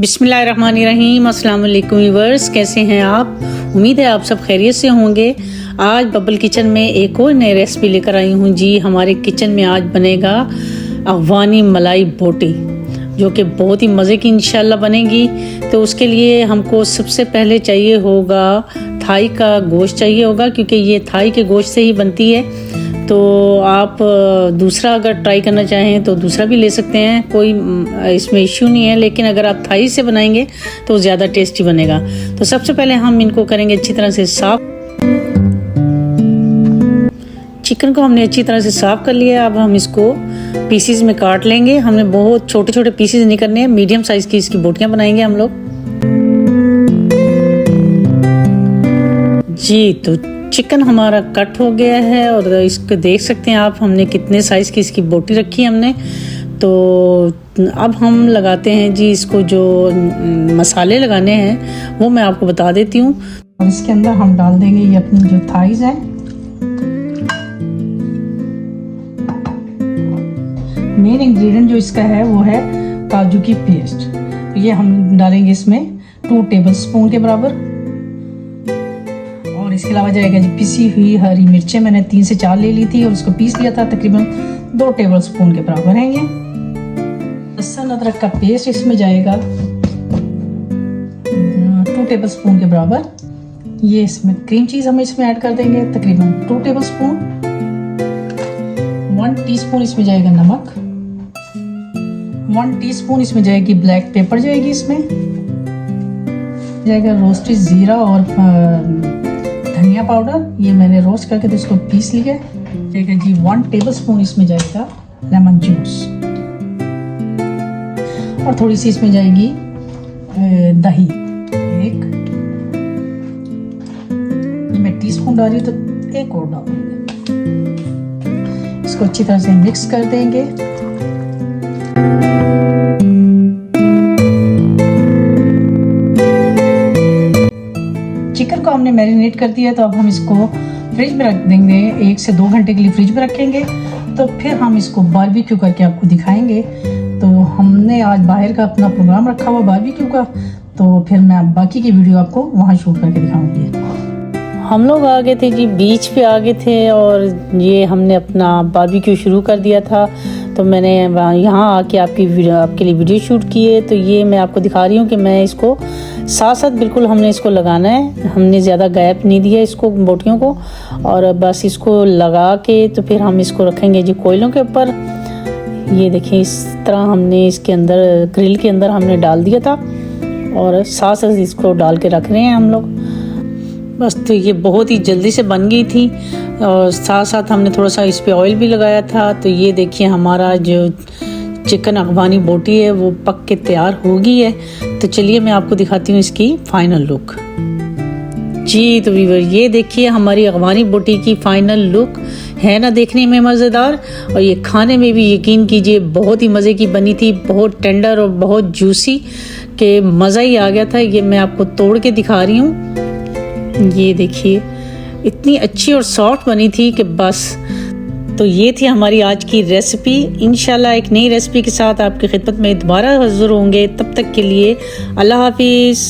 बिस्मिल्लाहिर्रहमानिर्रहीम। अस्सलाम वालेकुम व्यूअर्स, कैसे हैं आप? उम्मीद है आप सब खैरियत से होंगे। आज बबल किचन में एक और नई रेसिपी लेकर आई हूँ जी। हमारे किचन में आज बनेगा अफगानी मलाई बोटी, जो कि बहुत ही मज़े की इंशाल्लाह बनेगी। तो उसके लिए हमको सबसे पहले चाहिए होगा थाई का गोश्त चाहिए होगा, क्योंकि ये थाई के गोश्त से ही बनती है। तो आप दूसरा अगर ट्राई करना चाहें तो दूसरा भी ले सकते हैं, कोई इसमें इश्यू नहीं है। लेकिन अगर आप थाई से बनाएंगे तो ज़्यादा टेस्टी बनेगा। तो सबसे पहले हम इनको करेंगे अच्छी तरह से साफ़। चिकन को हमने अच्छी तरह से साफ़ कर लिया। अब हम इसको पीसीज में काट लेंगे। हमने बहुत छोटे छोटे पीसीज नहीं करने हैं, मीडियम साइज़ की इसकी बोटियाँ बनाएंगे हम लोग जी। तो चिकन हमारा कट हो गया है और इसको देख सकते हैं आप, हमने कितने साइज़ की इसकी बोटी रखी है हमने। तो अब हम लगाते हैं जी इसको, जो मसाले लगाने हैं वो मैं आपको बता देती हूँ। और इसके अंदर हम डाल देंगे ये अपनी जो थाइज है। मेन इंग्रेडिएंट जो इसका है वो है काजू की पेस्ट। तो ये हम डालेंगे इसमें 2 टेबलस्पून के बराबर। और इसके अलावा जाएगा जी पिसी हुई हरी मिर्चें, मैंने 3 से 4 ले ली थी और उसको पीस लिया था, तकरीबन 2 टेबलस्पून के बराबर है ये। लहसुन अदरक का पेस्ट इसमें जाएगा 2 टेबलस्पून के बराबर। ये इसमें क्रीम चीज़ हम इसमें ऐड कर देंगे, तकरीबन 2 टेबलस्पून। 1 टीस्पून इसमें जाएगा नमक। 1 टीस्पून इसमें जाएगी ब्लैक पेपर, जाएगी इसमें जाएगा रोस्टेड जीरा और धनिया पाउडर। ये मैंने रोस्ट करके तो इसको पीस लिया है जी। 1 टेबलस्पून इसमें जाएगा लेमन जूस और थोड़ी सी इसमें जाएगी दही। मैं टीस्पून डाल रही हूँ तो 1 और डालूंगी। इसको अच्छी तरह से मिक्स कर देंगे। चिकन को हमने मैरिनेट कर दिया, तो अब हम इसको फ्रिज में रख देंगे। 1 से 2 घंटे के लिए फ्रिज में रखेंगे। तो फिर हम इसको बारबेक्यू करके आपको दिखाएंगे। तो हमने आज बाहर का अपना प्रोग्राम रखा हुआ बारबेक्यू का, तो फिर मैं बाकी की वीडियो आपको वहाँ शूट करके दिखाऊंगी। हम लोग आ गए थे जी, बीच पे आ गए थे और ये हमने अपना बारबेक्यू शुरू कर दिया था। तो मैंने यहाँ आके आपके लिए वीडियो शूट किए। तो ये मैं आपको दिखा रही हूँ कि मैं इसको साथ साथ बिल्कुल हमने इसको लगाना है। हमने ज़्यादा गैप नहीं दिया इसको, बोटियों को, और बस इसको लगा के तो फिर हम इसको रखेंगे जी कोयलों के ऊपर। ये देखिए, इस तरह हमने इसके अंदर ग्रिल के अंदर हमने डाल दिया था और साथ साथ इसको डाल के रख रहे हैं हम लोग बस। तो ये बहुत ही जल्दी से बन गई थी और साथ साथ हमने थोड़ा सा इस पर ऑयल भी लगाया था। तो ये देखिए हमारा जो चिकन अफगानी बोटी है वो पक के तैयार हो गई है। तो चलिए मैं आपको दिखाती हूँ इसकी फाइनल लुक जी। तो व्यूअर, ये देखिए हमारी अफगानी बोटी की फाइनल लुक है ना, देखने में मज़ेदार, और ये खाने में भी यकीन कीजिए बहुत ही मज़े की बनी थी। बहुत टेंडर और बहुत जूसी, के मज़ा ही आ गया था। ये मैं आपको तोड़ के दिखा रही हूँ। ये देखिए इतनी अच्छी और सॉफ्ट बनी थी कि बस। तो ये थी हमारी आज की रेसिपी। इंशाल्लाह एक नई रेसिपी के साथ आपकी खिदमत में दोबारा हाज़िर होंगे। तब तक के लिए अल्लाह हाफिज़।